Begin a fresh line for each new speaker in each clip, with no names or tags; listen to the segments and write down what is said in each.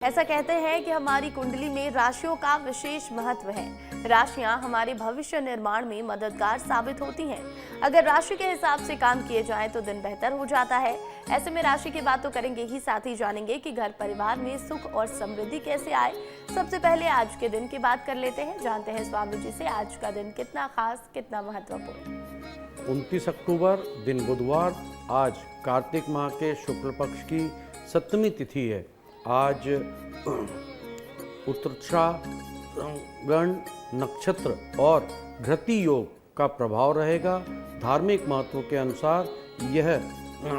ऐसा कहते हैं कि हमारी कुंडली में राशियों का विशेष महत्व है। राशियां हमारे भविष्य निर्माण में मददगार साबित होती हैं। अगर राशि के हिसाब से काम किए जाए तो दिन बेहतर हो जाता है। ऐसे में राशि की बात तो करेंगे ही, साथ ही जानेंगे कि घर परिवार में सुख और समृद्धि कैसे आए। सबसे पहले आज के दिन की बात कर लेते हैं, जानते हैं स्वामी जी से आज का दिन कितना खास, कितना महत्वपूर्ण।
29 अक्टूबर दिन बुधवार, आज कार्तिक माह के शुक्ल पक्ष की सप्तमी तिथि है। आज उत्तरागण नक्षत्र और घृति योग का प्रभाव रहेगा। धार्मिक महत्व के अनुसार यह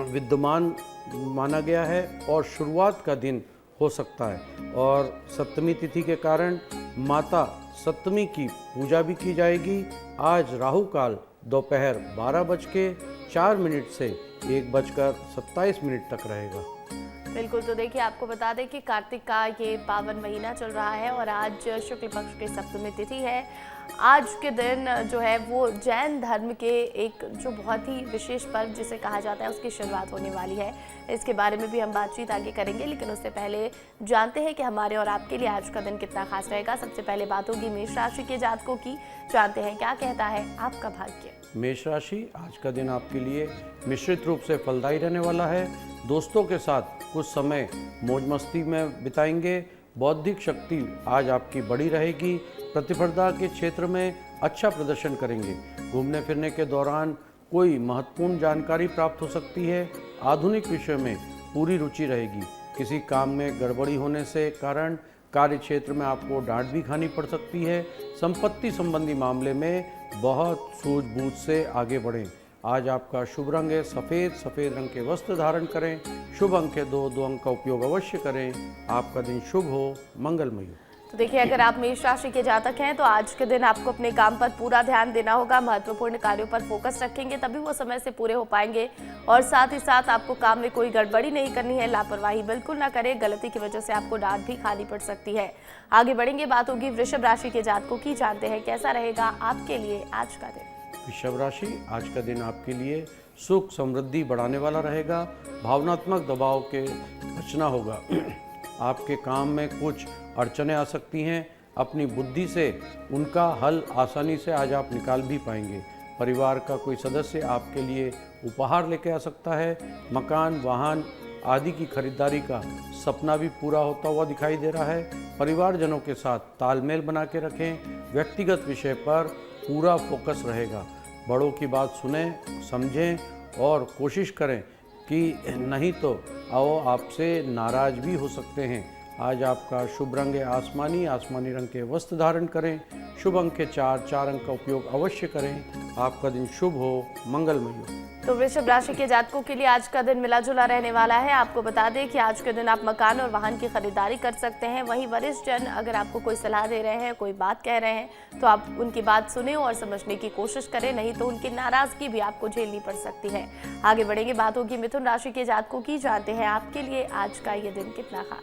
विद्यमान माना गया है और शुरुआत का दिन हो सकता है। और सप्तमी तिथि के कारण माता सप्तमी की पूजा भी की जाएगी। आज राहु काल दोपहर 12:04 से 1:27 तक रहेगा।
बिल्कुल, तो देखिए आपको बता दें कि कार्तिक का ये पावन महीना चल रहा है और आज शुक्ल पक्ष की सप्तमी तिथि है। आज के दिन जो है वो जैन धर्म के एक जो बहुत ही विशेष पर्व जिसे कहा जाता है उसकी शुरुआत होने वाली है। इसके बारे में भी हम बातचीत आगे करेंगे, लेकिन उससे पहले जानते हैं कि हमारे और आपके लिए आज का दिन कितना खास रहेगा। सबसे पहले बात होगी मेष राशि के जातकों की, जानते हैं क्या कहता है आपका भाग्य।
मेष राशि, आज का दिन आपके लिए मिश्रित रूप से फलदायी रहने वाला है। दोस्तों के साथ कुछ समय मौज मस्ती में बिताएंगे। बौद्धिक शक्ति आज आपकी बड़ी रहेगी। प्रतिस्पर्धा के क्षेत्र में अच्छा प्रदर्शन करेंगे। घूमने फिरने के दौरान कोई महत्वपूर्ण जानकारी प्राप्त हो सकती है। आधुनिक विषय में पूरी रुचि रहेगी। किसी काम में गड़बड़ी होने से कारण कार्य क्षेत्र में आपको डांट भी खानी पड़ सकती है। संपत्ति संबंधी मामले में बहुत सूझबूझ से आगे बढ़ें। आज आपका शुभ रंग है सफ़ेद। सफ़ेद रंग के वस्त्र धारण करें। शुभ अंक है 2 अंक का उपयोग अवश्य करें। आपका दिन शुभ हो, मंगलमय हो।
तो देखिए, अगर आप मेष राशि के जातक हैं तो आज के दिन आपको अपने काम पर पूरा ध्यान देना होगा। महत्वपूर्ण कार्यों पर फोकस रखेंगे तभी वो समय से पूरे हो पाएंगे। और साथ ही साथ आपको काम में कोई गड़बड़ी नहीं करनी है। लापरवाही बिल्कुल ना करें, गलती की वजह से आपको डांट भी खानी पड़ सकती है। आगे बढ़ेंगे, बात होगी वृषभ राशि के जातकों की, जानते हैं कैसा रहेगा आपके लिए आज का दिन।
वृषभ राशि, आज का दिन आपके लिए सुख समृद्धि बढ़ाने वाला रहेगा। भावनात्मक दबाव के बचना होगा। आपके काम में कुछ अड़चनें आ सकती हैं। अपनी बुद्धि से उनका हल आसानी से आज आप निकाल भी पाएंगे। परिवार का कोई सदस्य आपके लिए उपहार लेके आ सकता है। मकान, वाहन आदि की खरीदारी का सपना भी पूरा होता हुआ दिखाई दे रहा है। परिवारजनों के साथ तालमेल बना के रखें। व्यक्तिगत विषय पर पूरा फोकस रहेगा। बड़ों की बात सुने, समझें और कोशिश करें कि नहीं तो वो आपसे नाराज भी हो सकते हैं। आज आपका शुभ रंग है आसमानी। आसमानी रंग के वस्त्र धारण करें। शुभ अंक है 4 अंक का उपयोग अवश्य करें। आपका दिन शुभ हो, मंगलमय हो।
तो वृषभ राशि के जातकों के लिए आज का दिन मिला जुला रहने वाला है। आपको बता दें कि आज के दिन आप मकान और वाहन की खरीदारी कर सकते हैं। वहीं वरिष्ठ जन अगर आपको कोई सलाह दे रहे हैं, कोई बात कह रहे हैं तो आप उनकी बात सुने और समझने की कोशिश करें, नहीं तो उनकी नाराजगी भी आपको झेलनी पड़ सकती है। आगे बढ़ेंगे, बात होगी मिथुन राशि के जातकों की, जानते हैं आपके लिए आज का ये दिन कितना खास।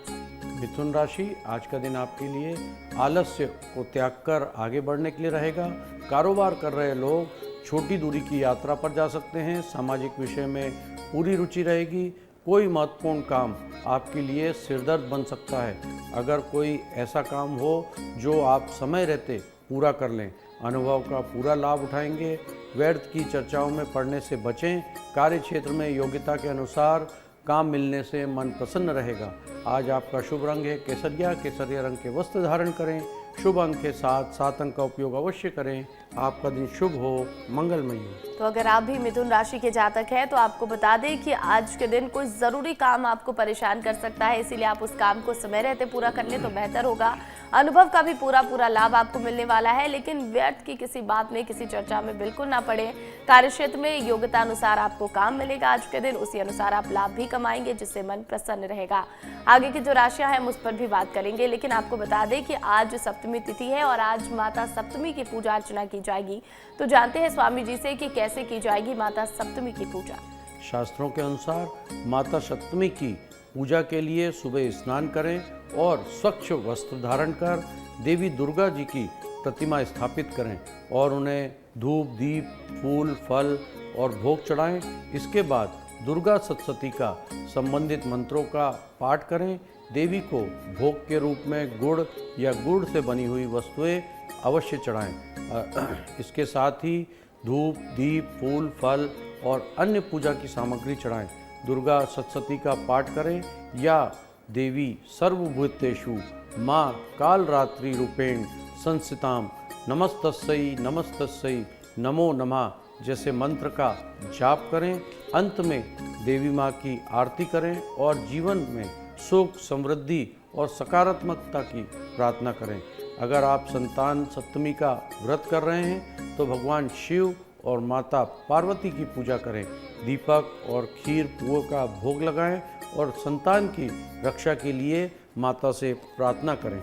मिथुन राशि, आज का दिन आपके लिए आलस्य को त्याग कर आगे बढ़ने के लिए रहेगा। कारोबार कर रहे लोग छोटी दूरी की यात्रा पर जा सकते हैं। सामाजिक विषय में पूरी रुचि रहेगी। कोई महत्वपूर्ण काम आपके लिए सिरदर्द बन सकता है। अगर कोई ऐसा काम हो जो आप समय रहते पूरा कर लें, अनुभव का पूरा लाभ उठाएंगे। व्यर्थ की चर्चाओं में पड़ने से बचें। कार्य क्षेत्र में योग्यता के अनुसार काम मिलने से मन प्रसन्न रहेगा। आज आपका शुभ रंग है केसरिया। केसरिया रंग के वस्त्र धारण करें। शुभ अंक है 7 अंक का उपयोग अवश्य करें। आपका दिन शुभ हो, मंगलमय हो।
तो अगर आप भी मिथुन राशि के जातक हैं तो आपको बता दें कि आज के दिन कोई ज़रूरी काम आपको परेशान कर सकता है, इसीलिए आप उस काम को समय रहते पूरा कर लें तो बेहतर होगा। अनुभव का भी पूरा लाभ आपको मिलने वाला है, लेकिन व्यर्थ की किसी बात में, किसी चर्चा में बिल्कुल ना पड़े। कार्यक्षेत्र में योग्यता अनुसार आपको काम मिलेगा आज के दिन, उसी अनुसार आप लाभ भी कमाएंगे जिससे मन प्रसन्न रहेगा। आगे की जो राशियां हैं उस पर भी बात करेंगे, लेकिन आपको बता दें कि आज सप्तमी तिथि है और आज माता सप्तमी की पूजा अर्चना की जाएगी। तो जानते हैं स्वामी जी से कि कैसे की जाएगी माता सप्तमी की पूजा।
शास्त्रों के अनुसार माता सप्तमी की पूजा के लिए सुबह स्नान करें और स्वच्छ वस्त्र धारण कर देवी दुर्गा जी की प्रतिमा स्थापित करें और उन्हें धूप, दीप, फूल, फल और भोग चढ़ाएं। इसके बाद दुर्गा सप्तशती का संबंधित मंत्रों का पाठ करें। देवी को भोग के रूप में गुड़ या गुड़ से बनी हुई वस्तुएं अवश्य चढ़ाएं। इसके साथ ही धूप, दीप, फूल, फल और अन्य पूजा की सामग्री चढ़ाएं। दुर्गा सप्तशती का पाठ करें या देवी सर्वभूतेषु माँ कालरात्रि रूपेण संस्थिताम नमस्तस्यै नमस्तस्यै नमो नमः जैसे मंत्र का जाप करें। अंत में देवी माँ की आरती करें और जीवन में सुख, समृद्धि और सकारात्मकता की प्रार्थना करें। अगर आप संतान सप्तमी का व्रत कर रहे हैं तो भगवान शिव और माता पार्वती की पूजा करें। दीपक और खीर पुआ का भोग लगाएं और संतान की रक्षा के लिए माता से प्रार्थना करें।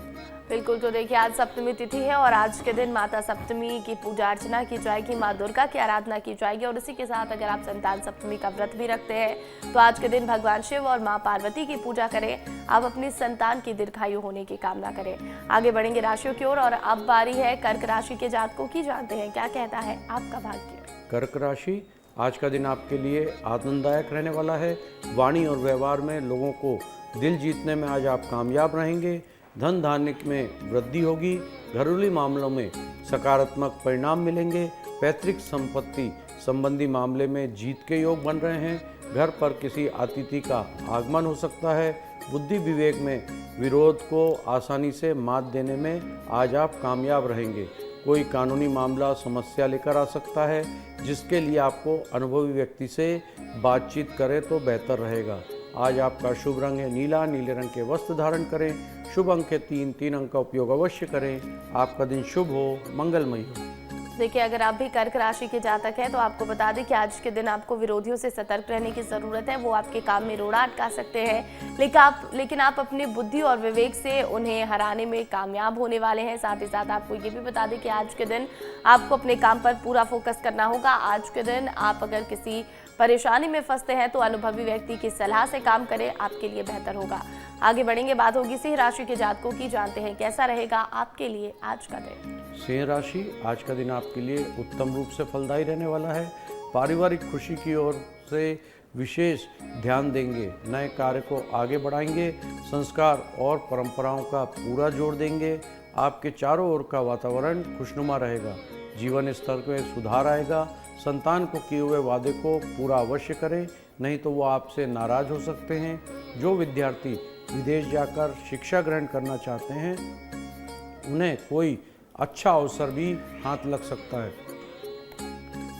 बिल्कुल, तो देखिए आज सप्तमी तिथि है और आज के दिन माता सप्तमी की पूजा अर्चना की जाएगी, माँ दुर्गा की आराधना की जाएगी। और इसी के साथ अगर आप संतान सप्तमी का व्रत भी रखते हैं तो आज के दिन भगवान शिव और माँ पार्वती की पूजा करें। आप अपनी संतान की दीर्घायु होने की कामना करें। आगे बढ़ेंगे राशियों की ओर और अब बारी है कर्क राशि के जातकों की। जानते हैं क्या कहता है आपका भाग्य।
कर्क राशि, आज का दिन आपके लिए आनंददायक रहने वाला है। वाणी और व्यवहार में लोगों को दिल जीतने में आज आप कामयाब रहेंगे। धन धान्य में वृद्धि होगी। घरेलू मामलों में सकारात्मक परिणाम मिलेंगे। पैतृक संपत्ति संबंधी मामले में जीत के योग बन रहे हैं। घर पर किसी अतिथि का आगमन हो सकता है। बुद्धि विवेक में विरोध को आसानी से मात देने में आज आप कामयाब रहेंगे। कोई कानूनी मामला समस्या लेकर आ सकता है, जिसके लिए आपको अनुभवी व्यक्ति से बातचीत करें तो बेहतर रहेगा। आज आपका शुभ रंग है नीला। नीले रंग के वस्त्र धारण करें। शुभ अंक है 3 अंक का उपयोग अवश्य करें। आपका दिन शुभ हो, मंगलमय हो।
देखिए अगर आप भी कर्क राशि के जातक हैं तो आपको बता दें कि आज के दिन आपको विरोधियों से सतर्क रहने की ज़रूरत है। वो आपके काम में रोड़ा अटका सकते हैं, लेकिन आप अपनी बुद्धि और विवेक से उन्हें हराने में कामयाब होने वाले हैं। साथ ही साथ आपको ये भी बता दें कि आज के दिन आपको अपने काम पर पूरा फोकस करना होगा। आज के दिन आप अगर किसी परेशानी में फंसते हैं तो अनुभवी व्यक्ति की सलाह से काम करें, आपके लिए बेहतर होगा। आगे बढ़ेंगे, बात होगी सिंह राशि के जातकों की। जानते हैं कैसा रहेगा आपके लिए आज का दिन।
सिंह राशि, आज का दिन आपके लिए उत्तम रूप से फलदायी रहने वाला है। पारिवारिक खुशी की ओर से विशेष ध्यान देंगे। नए कार्य को आगे बढ़ाएंगे। संस्कार और परंपराओं का पूरा जोर देंगे। आपके चारों ओर का वातावरण खुशनुमा रहेगा। जीवन स्तर में सुधार आएगा। संतान को किए हुए वादे को पूरा अवश्य करें, नहीं तो वो आपसे नाराज हो सकते हैं। जो विद्यार्थी विदेश जाकर शिक्षा ग्रहण करना चाहते हैं, उन्हें कोई अच्छा अवसर भी हाथ लग सकता है।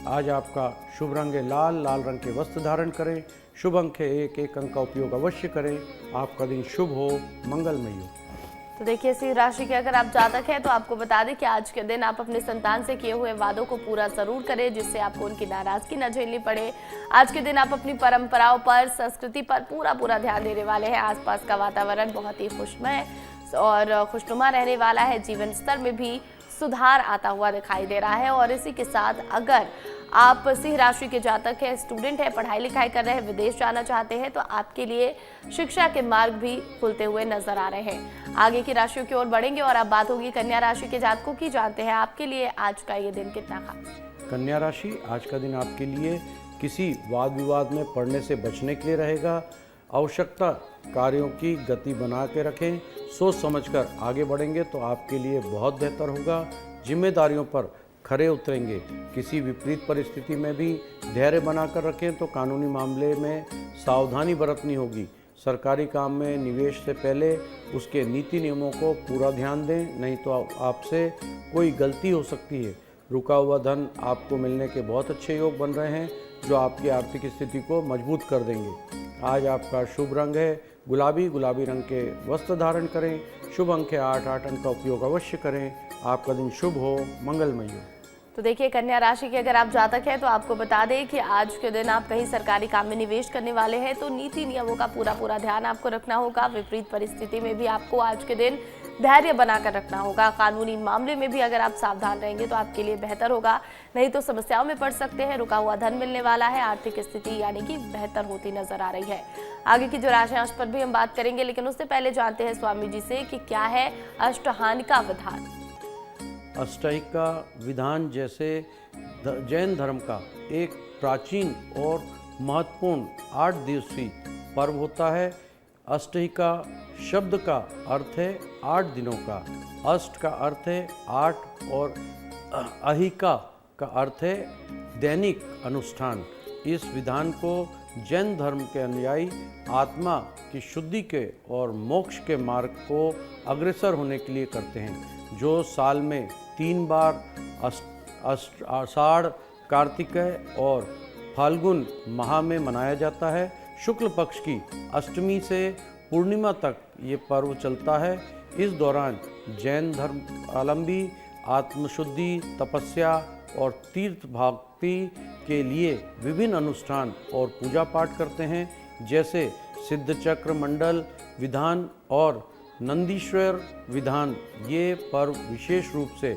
आज आपका शुभ रंग है लाल। लाल रंग के वस्त्र धारण करें। शुभ अंक है 1 अंक का उपयोग अवश्य करें। आपका दिन शुभ हो, मंगलमय हो।
तो देखिए सिंह राशि के अगर आप जातक हैं तो आपको बता दें कि आज के दिन आप अपने संतान से किए हुए वादों को पूरा जरूर करें, जिससे आपको उनकी नाराजगी न झेलनी पड़े। आज के दिन आप अपनी परंपराओं पर, संस्कृति पर पूरा ध्यान देने वाले हैं। आसपास का वातावरण बहुत ही खुशमय और खुशनुमा रहने वाला है। जीवन स्तर में भी सुधार आता हुआ दिखाई दे रहा है। और इसी के साथ अगर आप सिंह राशि के जातक हैं, स्टूडेंट हैं, पढ़ाई लिखाई कर रहे हैं, विदेश जाना चाहते हैं, तो आपके लिए शिक्षा के मार्ग भी खुलते हुए नजर आ रहे हैं। आगे की राशियों की ओर बढ़ेंगे और अब बात होगी कन्या राशि के जातकों की। जानते हैं आपके लिए आज का ये दिन कितना खास।
कन्या राशि, आज का दिन आपके लिए किसी वाद विवाद में पड़ने से बचने के लिए रहेगा। आवश्यकता कार्यों की गति बना के रखें। सोच समझकर आगे बढ़ेंगे तो आपके लिए बहुत बेहतर होगा। जिम्मेदारियों पर खरे उतरेंगे। किसी विपरीत परिस्थिति में भी धैर्य बनाकर रखें तो कानूनी मामले में सावधानी बरतनी होगी। सरकारी काम में निवेश से पहले उसके नीति नियमों को पूरा ध्यान दें, नहीं तो आपसे कोई गलती हो सकती है। रुका हुआ धन आपको मिलने के बहुत अच्छे योग बन रहे हैं, जो आपकी आर्थिक स्थिति को मजबूत कर देंगे। आज आपका शुभ रंग है गुलाबी। गुलाबी रंग के वस्त्र धारण करें। शुभ अंक है 8 अंक का उपयोग अवश्य करें। आपका दिन शुभ हो, मंगलमय हो।
तो देखिए कन्या राशि के अगर आप जातक हैं तो आपको बता दें कि आज के दिन आप कहीं सरकारी काम में निवेश करने वाले हैं, तो नीति नियमों का पूरा ध्यान आपको रखना होगा। विपरीत परिस्थिति में भी आपको आज के दिन धैर्य बनाकर रखना होगा। कानूनी मामले में भी अगर आप सावधान रहेंगे तो आपके लिए बेहतर होगा, नहीं तो समस्याओं में पड़ सकते हैं। रुका हुआ धन मिलने वाला है। आर्थिक स्थिति यानी कि बेहतर होती नजर आ रही है। आगे की जो राशियां उस पर भी हम बात करेंगे, लेकिन उससे पहले जानते हैं स्वामी जी से कि क्या है अष्टहानिका विधान।
अष्टहिका विधान जैसे जैन धर्म का एक प्राचीन और महत्वपूर्ण 8 दिवसीय पर्व होता है। अष्टहिका शब्द का अर्थ है 8 दिनों का, अष्ट का अर्थ है 8 और अहिका का अर्थ है दैनिक अनुष्ठान। इस विधान को जैन धर्म के अनुयायी आत्मा की शुद्धि के और मोक्ष के मार्ग को अग्रसर होने के लिए करते हैं, जो साल में 3 बार आषाढ़, कार्तिकेय और फाल्गुन माह में मनाया जाता है। शुक्ल पक्ष की अष्टमी से पूर्णिमा तक ये पर्व चलता है। इस दौरान जैन धर्मावलंबी आत्मशुद्धि, तपस्या और तीर्थ भक्ति के लिए विभिन्न अनुष्ठान और पूजा पाठ करते हैं, जैसे सिद्ध चक्र मंडल विधान और नंदीश्वर विधान। ये पर्व विशेष रूप से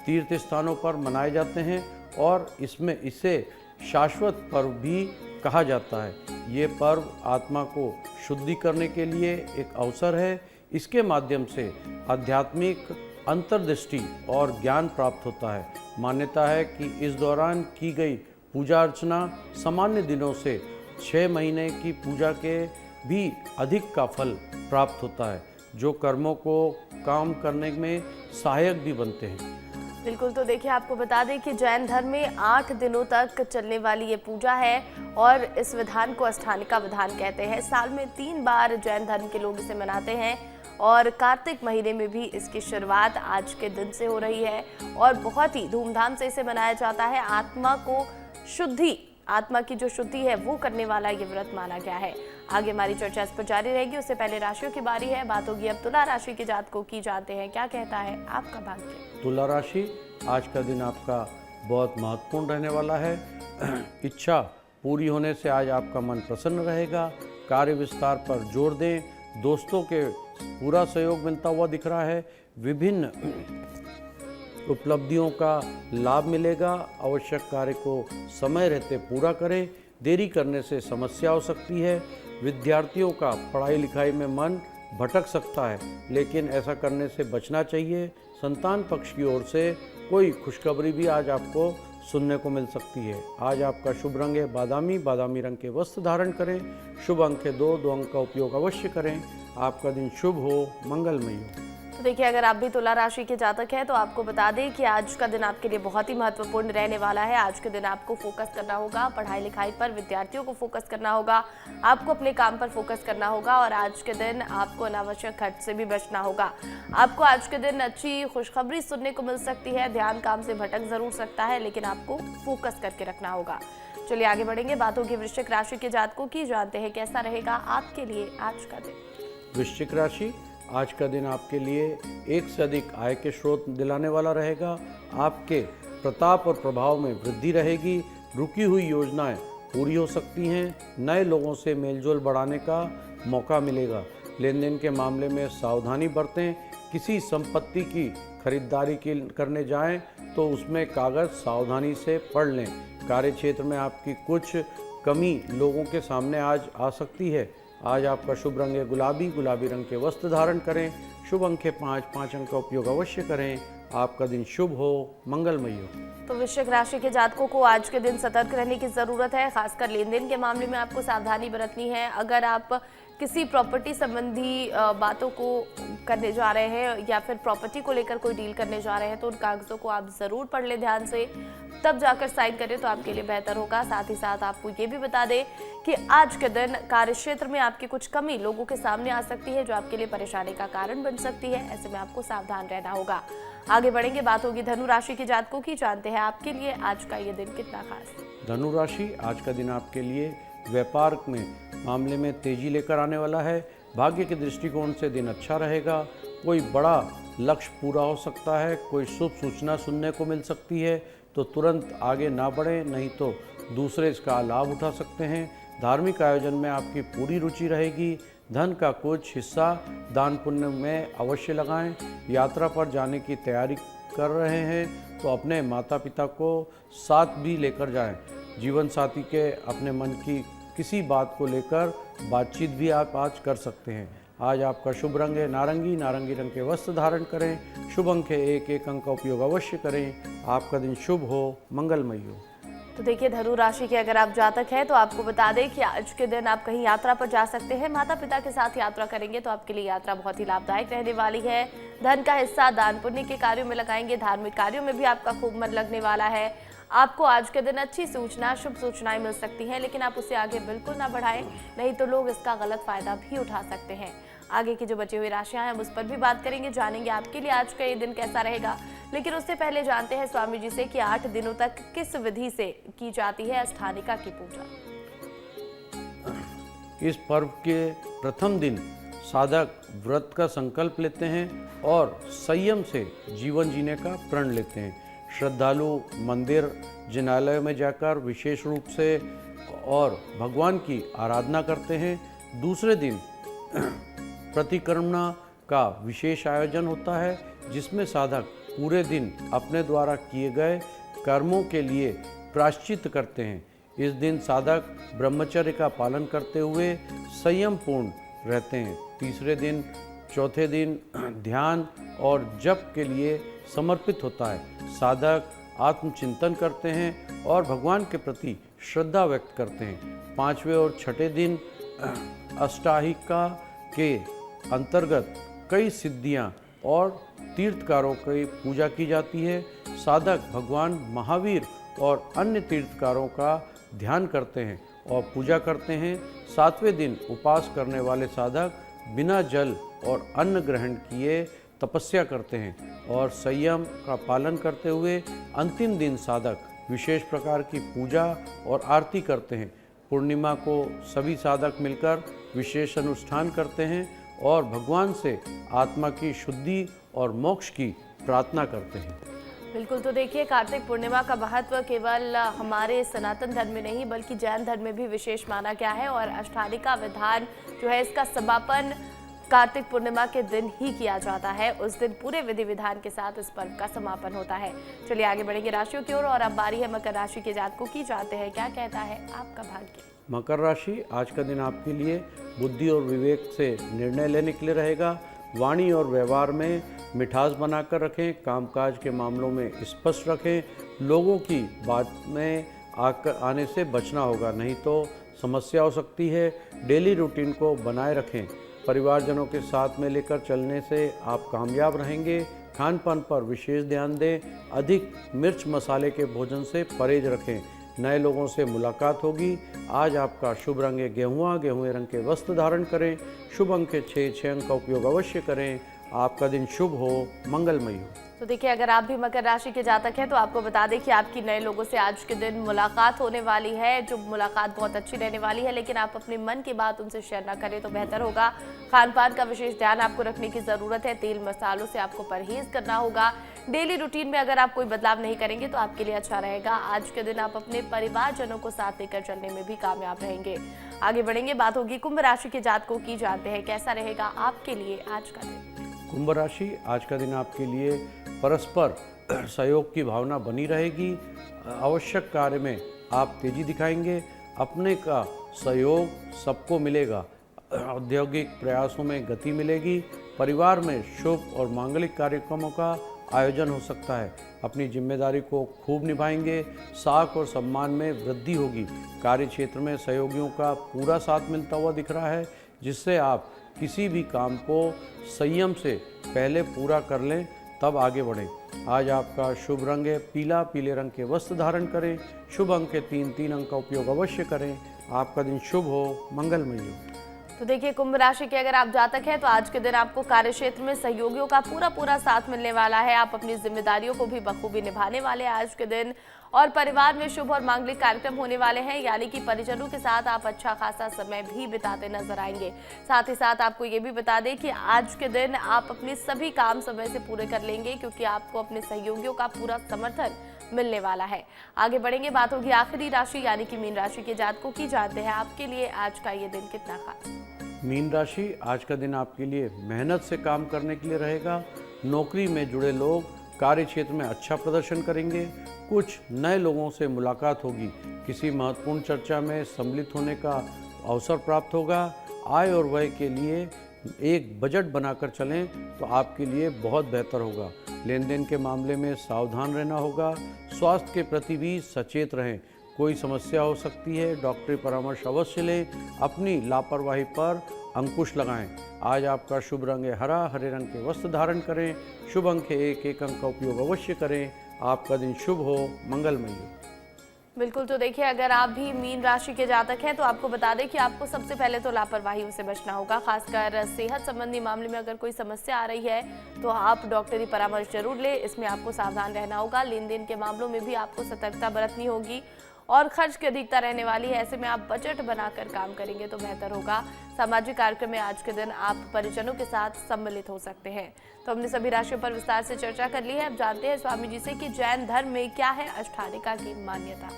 तीर्थ स्थानों पर मनाए जाते हैं और इसे शाश्वत पर्व भी कहा जाता है। ये पर्व आत्मा को शुद्धि करने के लिए एक अवसर है। इसके माध्यम से आध्यात्मिक अंतर्दृष्टि और ज्ञान प्राप्त होता है। मान्यता है कि इस दौरान की गई पूजा अर्चना सामान्य दिनों से 6 महीने की पूजा के भी अधिक का फल प्राप्त होता है, जो कर्मों को काम करने में सहायक भी बनते हैं।
बिल्कुल, तो देखिए आपको बता दें कि जैन धर्म में 8 दिनों तक चलने वाली ये पूजा है और इस विधान को अष्टानिका विधान कहते हैं। साल में 3 बार जैन धर्म के लोग इसे मनाते हैं और कार्तिक महीने में भी इसकी शुरुआत आज के दिन से हो रही है और बहुत ही धूमधाम से इसे मनाया जाता है। आत्मा की जो शुद्धि है वो करने वाला ये व्रत माना गया है। आगे हमारी चर्चा इस पर जारी रहेगी, उससे पहले राशियों की बारी है। बात होगी अब तुला राशि के जातकों की। जानते हैं क्या कहता है आपका भाग्य।
तुला राशि, आज का दिन आपका बहुत महत्वपूर्ण रहने वाला है। इच्छा पूरी होने से आज आपका मन प्रसन्न रहेगा। कार्य विस्तार पर जोर दें। दोस्तों के पूरा सहयोग मिलता हुआ दिख रहा है। विभिन्न उपलब्धियों का लाभ मिलेगा। आवश्यक कार्य को समय रहते पूरा करें। देरी करने से समस्या हो सकती है। विद्यार्थियों का पढ़ाई लिखाई में मन भटक सकता है, लेकिन ऐसा करने से बचना चाहिए। संतान पक्ष की ओर से कोई खुशखबरी भी आज आपको सुनने को मिल सकती है। आज आपका शुभ रंग है बादामी। बादामी रंग के वस्त्र धारण करें। शुभ अंक है 2 अंक का उपयोग अवश्य करें। आपका दिन शुभ हो, मंगलमय हो।
तो देखिए, अगर आप भी तुला राशि के जातक हैं तो आपको बता दें कि आज का दिन आपके लिए बहुत ही महत्वपूर्ण रहने वाला है। आज के दिन आपको फोकस करना होगा पढ़ाई लिखाई पर, विद्यार्थियों को फोकस करना होगा, आपको अपने काम पर फोकस करना होगा और आज के दिन आपको अनावश्यक खर्च से भी बचना होगा। आपको आज के दिन अच्छी खुशखबरी सुनने को मिल सकती है। ध्यान काम से भटक जरूर सकता है, लेकिन आपको फोकस करके रखना होगा। चलिए आगे बढ़ेंगे। बात होगी वृश्चिक राशि के जातकों की। जानते हैं कैसा रहेगा आपके लिए आज का दिन।
वृश्चिक राशि, आज का दिन आपके लिए एक से अधिक आय के स्रोत दिलाने वाला रहेगा। आपके प्रताप और प्रभाव में वृद्धि रहेगी। रुकी हुई योजनाएं पूरी हो सकती हैं। नए लोगों से मेलजोल बढ़ाने का मौका मिलेगा। लेन देन के मामले में सावधानी बरतें। किसी संपत्ति की खरीदारी करने जाएं तो उसमें कागज़ सावधानी से पढ़ लें। कार्य क्षेत्र में आपकी कुछ कमी लोगों के सामने आज आ सकती है। आज आपका शुभ रंग है गुलाबी। गुलाबी रंग के वस्त्र धारण करें। शुभ अंक है 5 अंक का उपयोग अवश्य करें। आपका दिन शुभ हो, मंगलमय हो।
तो वृश्चिक राशि के जातकों को आज के दिन सतर्क रहने की जरूरत है। खासकर लेन देन के मामले में आपको सावधानी बरतनी है। अगर आप किसी प्रॉपर्टी संबंधी बातों को करने जा रहे हैं या फिर प्रॉपर्टी को लेकर कोई डील करने जा रहे हैं तो उन कागजों को आप ज़रूर पढ़ लें ध्यान से, तब जाकर साइन करें तो आपके लिए बेहतर होगा। साथ ही साथ आपको ये भी बता दें कि आज के दिन कार्यक्षेत्र में आपकी कुछ कमी लोगों के सामने आ सकती है, जो आपके लिए परेशानी का कारण बन सकती है। ऐसे में आपको सावधान रहना होगा। आगे बढ़ेंगे। बात होगी धनु राशि के जातकों की। जानते हैं आपके लिए आज का ये दिन कितना खास।
धनु राशि, आज का दिन आपके लिए व्यापार में मामले में तेजी लेकर आने वाला है। भाग्य के दृष्टिकोण से दिन अच्छा रहेगा। कोई बड़ा लक्ष्य पूरा हो सकता है। कोई शुभ सूचना सुनने को मिल सकती है, तो तुरंत आगे ना बढ़ें, नहीं तो दूसरे इसका लाभ उठा सकते हैं। धार्मिक आयोजन में आपकी पूरी रुचि रहेगी। धन का कुछ हिस्सा दान पुण्य में अवश्य लगाएं। यात्रा पर जाने की तैयारी कर रहे हैं तो अपने माता पिता को साथ भी लेकर जाएं। जीवन साथी के अपने मन की किसी बात को लेकर बातचीत भी आप आज कर सकते हैं। आज आपका शुभ रंग है नारंगी। नारंगी रंग के वस्त्र धारण करें। शुभ अंक है 1 अंक का उपयोग अवश्य करें। आपका दिन शुभ हो, मंगलमय हो।
तो देखिए धनु राशि के अगर आप जातक हैं तो आपको बता दें कि आज के दिन आप कहीं यात्रा पर जा सकते हैं। माता पिता के साथ यात्रा करेंगे तो आपके लिए यात्रा बहुत ही लाभदायक रहने वाली है। धन का हिस्सा दान पुण्य के कार्यों में लगाएंगे। धार्मिक कार्यों में भी आपका खूब मन लगने वाला है। आपको आज के दिन अच्छी सूचना, शुभ सूचनाएं मिल सकती हैं, लेकिन आप उसे आगे बिल्कुल ना बढ़ाएं, नहीं तो लोग इसका गलत फायदा भी उठा सकते हैं। आगे की जो बची हुई राशियां हैं हम उस पर भी बात करेंगे, जानेंगे आपके लिए आज का ये दिन कैसा रहेगा। लेकिन उससे पहले जानते हैं स्वामी जी से कि 8 दिनों तक किस विधि से की जाती है अष्टानिका की पूजा।
इस पर्व के प्रथम दिन साधक व्रत का संकल्प लेते हैं और संयम से जीवन जीने का प्रण लेते हैं। श्रद्धालु मंदिर जिनालय में जाकर विशेष रूप से और भगवान की आराधना करते हैं। दूसरे दिन प्रतिक्रमणा का विशेष आयोजन होता है, जिसमें साधक पूरे दिन अपने द्वारा किए गए कर्मों के लिए प्रायश्चित करते हैं। इस दिन साधक ब्रह्मचर्य का पालन करते हुए संयम पूर्ण रहते हैं। तीसरे दिन, चौथे दिन ध्यान और जप के लिए समर्पित होता है। साधक आत्मचिंतन करते हैं और भगवान के प्रति श्रद्धा व्यक्त करते हैं। पांचवें और छठे दिन अष्टाहिका के अंतर्गत कई सिद्धियां और तीर्थकारों की पूजा की जाती है। साधक भगवान महावीर और अन्य तीर्थकारों का ध्यान करते हैं और पूजा करते हैं। सातवें दिन उपवास करने वाले साधक बिना जल और अन्न ग्रहण किए तपस्या करते हैं और संयम का पालन करते हुए अंतिम दिन साधक विशेष प्रकार की पूजा और आरती करते हैं। पूर्णिमा को सभी साधक मिलकर विशेष अनुष्ठान करते हैं और भगवान से आत्मा की शुद्धि और मोक्ष की प्रार्थना करते हैं।
बिल्कुल, तो देखिए कार्तिक पूर्णिमा का महत्व केवल हमारे सनातन धर्म में नहीं बल्कि जैन धर्म में भी विशेष माना गया है और अष्टानिका विधान जो है इसका समापन कार्तिक पूर्णिमा के दिन ही किया जाता है। उस दिन पूरे विधि विधान के साथ इस पर्व का समापन होता है। चलिए आगे बढ़ेंगे राशियों की ओर और अब बारी है मकर राशि के जातकों की। जानते हैं क्या कहता है आपका भाग्य।
मकर राशि, आज का दिन आपके लिए बुद्धि और विवेक से निर्णय लेने के लिए रहेगा। वाणी और व्यवहार में मिठास बनाकर रखें। कामकाज के मामलों में स्पष्ट रखें। लोगों की बात में आने से बचना होगा, नहीं तो समस्या हो सकती है। डेली रूटीन को बनाए रखें। परिवारजनों के साथ में लेकर चलने से आप कामयाब रहेंगे। खान पान पर विशेष ध्यान दें। अधिक मिर्च मसाले के भोजन से परहेज रखें। नए लोगों से मुलाकात होगी। आज आपका शुभ रंग है गेहुआ। गेहुए रंग के वस्त्र धारण करें। शुभ अंक है 6 अंक का उपयोग अवश्य करें। आपका दिन शुभ हो, मंगलमय हो।
तो देखिए अगर आप भी मकर राशि के जातक हैं तो आपको बता दें कि आपकी नए लोगों से आज के दिन मुलाकात होने वाली है, जो मुलाकात बहुत अच्छी रहने वाली है। लेकिन आप अपने मन की बात उनसे शेयर ना करें तो बेहतर होगा। खान पान का विशेष ध्यान आपको रखने की ज़रूरत है। तेल मसालों से आपको परहेज करना होगा। डेली रूटीन में अगर आप कोई बदलाव नहीं करेंगे तो आपके लिए अच्छा रहेगा। आज के दिन आप अपने परिवारजनों को साथ लेकर चलने में भी कामयाब रहेंगे। आगे बढ़ेंगे, बात होगी कुंभ राशि के जातकों की। जानते हैं कैसा रहेगा आपके लिए आज का दिन।
कुंभ राशि, आज का दिन आपके लिए परस्पर सहयोग की भावना बनी रहेगी। आवश्यक कार्य में आप तेजी दिखाएंगे। अपने का सहयोग सबको मिलेगा। औद्योगिक प्रयासों में गति मिलेगी। परिवार में शुभ और मांगलिक कार्यक्रमों का आयोजन हो सकता है। अपनी जिम्मेदारी को खूब निभाएंगे। साख और सम्मान में वृद्धि होगी। कार्य क्षेत्र में सहयोगियों का पूरा साथ मिलता हुआ दिख रहा है, जिससे आप किसी भी काम को संयम से पहले पूरा कर लें, तब आगे बढ़ें। आज आपका शुभ रंग है पीला। पीले रंग के वस्त्र धारण करें। शुभ अंक के 3 अंक का उपयोग अवश्य करें। आपका दिन शुभ हो, मंगलमय हो।
तो देखिए कुंभ राशि के अगर आप जातक हैं तो आज के दिन आपको कार्य क्षेत्र में सहयोगियों का पूरा साथ मिलने वाला है। आप अपनी जिम्मेदारियों को भी बखूबी निभाने वाले हैं आज के दिन। और परिवार में शुभ और मांगलिक कार्यक्रम होने वाले हैं, यानी कि परिजनों के साथ आप अच्छा खासा समय भी बिताते नजर आएंगे। साथ ही साथ आपको ये भी बता दें कि आज के दिन आप अपने सभी काम समय से पूरे कर लेंगे, क्योंकि आपको अपने सहयोगियों का पूरा समर्थन मिलने वाला है। आगे बढ़ेंगे, बात होगी आखिरी राशि यानी कि मीन राशि के जातकों की। जानते हैं आपके लिए आज का ये दिन कितना खास।
मीन राशि, आज का दिन आपके लिए मेहनत से काम करने के लिए रहेगा। नौकरी में जुड़े लोग कार्य क्षेत्र में अच्छा प्रदर्शन करेंगे। कुछ नए लोगों से मुलाकात होगी। किसी महत्वपूर्ण चर्चा में सम्मिलित होने का अवसर प्राप्त होगा। आय और व्यय के लिए एक बजट बनाकर चलें तो आपके लिए बहुत बेहतर होगा। लेन देन के मामले में सावधान रहना होगा। स्वास्थ्य के प्रति भी सचेत रहें। कोई समस्या हो सकती है, डॉक्टरी परामर्श अवश्य लें। अपनी लापरवाही पर अंकुश लगाएं। आज आपका शुभ रंग है हरा, हरे रंग के वस्त्र धारण करें। शुभ अंक है 1, 1 अंक का उपयोग अवश्य करें। आपका दिन शुभ हो, मंगलमय हो।
बिल्कुल, तो देखिए अगर आप भी मीन राशि के जातक हैं तो आपको बता दें कि आपको सबसे पहले तो लापरवाही से बचना होगा। खासकर सेहत संबंधी मामले में अगर कोई समस्या आ रही है तो आप डॉक्टरी परामर्श जरूर लें। इसमें आपको सावधान रहना होगा। लेन देन के मामलों में भी आपको सतर्कता बरतनी होगी और खर्च की अधिकता रहने वाली है। ऐसे में आप बजट बनाकर काम करेंगे तो बेहतर होगा। सामाजिक कार्यक्रम में आज के दिन आप परिजनों के साथ सम्मिलित हो सकते हैं। तो हमने सभी राशियों पर विस्तार से चर्चा कर ली है। अब जानते हैं स्वामी जी से कि जैन धर्म में क्या है अष्टानिका की मान्यता।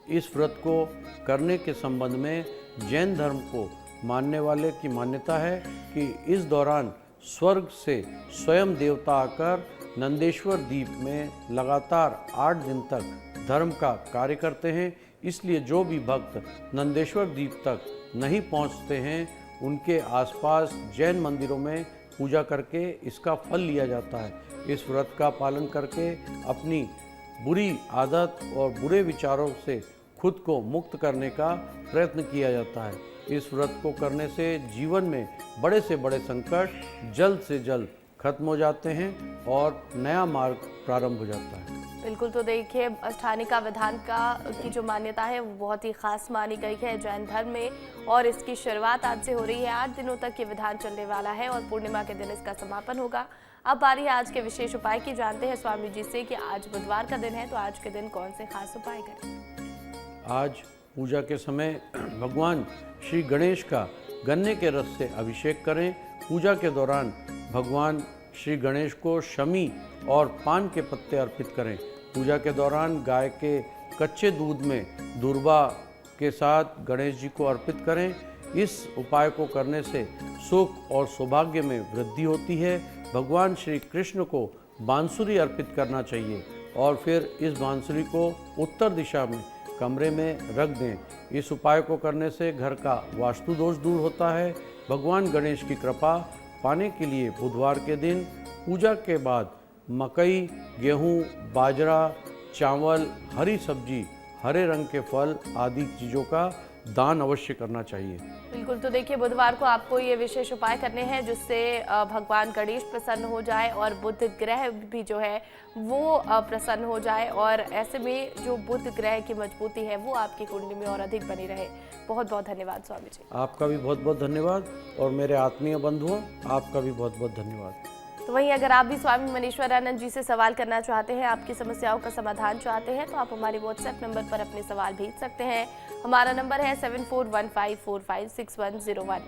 इस व्रत को करने के संबंध में जैन धर्म को मानने वाले की मान्यता है कि इस दौरान स्वर्ग से स्वयं देवता आकर नंदेश्वर द्वीप में लगातार 8 दिन तक धर्म का कार्य करते हैं। इसलिए जो भी भक्त नंदेश्वर द्वीप तक नहीं पहुंचते हैं उनके आसपास जैन मंदिरों में पूजा करके इसका फल लिया जाता है। इस व्रत का पालन करके अपनी बुरी आदत और बुरे विचारों से खुद को मुक्त करने का प्रयत्न किया जाता है। इस व्रत को करने से जीवन में बड़े से बड़े संकट जल्द से जल्द खत्म हो जाते हैं और नया मार्ग प्रारंभ हो जाता है।
बिल्कुल, तो देखिए अष्टानिका विधान की जो मान्यता है वो बहुत ही खास मानी गई है जैन धर्म में और इसकी शुरुआत आज से हो रही है। 8 दिनों तक ये विधान चलने वाला है और पूर्णिमा के दिन इसका समापन होगा। अब बारी है आज के विशेष उपाय की। जानते हैं स्वामी जी से कि आज बुधवार का दिन है तो आज के दिन कौन से खास उपाय करें।
आज पूजा के समय भगवान श्री गणेश का गन्ने के रस से अभिषेक करें। पूजा के दौरान भगवान श्री गणेश को शमी और पान के पत्ते अर्पित करें। पूजा के दौरान गाय के कच्चे दूध में दूर्वा के साथ गणेश जी को अर्पित करें। इस उपाय को करने से सुख और सौभाग्य में वृद्धि होती है। भगवान श्री कृष्ण को बांसुरी अर्पित करना चाहिए और फिर इस बांसुरी को उत्तर दिशा में कमरे में रख दें। इस उपाय को करने से घर का वास्तु दोष दूर होता है। भगवान गणेश की कृपा पाने के लिए बुधवार के दिन पूजा के बाद मकई, गेहूं, बाजरा, चावल, हरी सब्जी, हरे रंग के फल आदि चीज़ों का दान अवश्य करना चाहिए।
बिल्कुल, तो देखिए बुधवार को आपको ये विशेष उपाय करने हैं जिससे भगवान गणेश प्रसन्न हो जाए और बुध ग्रह भी जो है वो प्रसन्न हो जाए और ऐसे में जो बुध ग्रह की मजबूती है वो आपकी कुंडली में और अधिक बनी रहे। बहुत बहुत धन्यवाद स्वामी जी।
आपका भी बहुत बहुत धन्यवाद और मेरे आत्मीय बंधुओं आपका भी बहुत बहुत धन्यवाद।
तो वहीं अगर आप भी स्वामी मनीश्वरानंद जी से सवाल करना चाहते हैं, आपकी समस्याओं का समाधान चाहते हैं तो आप हमारे व्हाट्सएप नंबर पर अपने सवाल भेज सकते हैं। हमारा नंबर है 7415456101।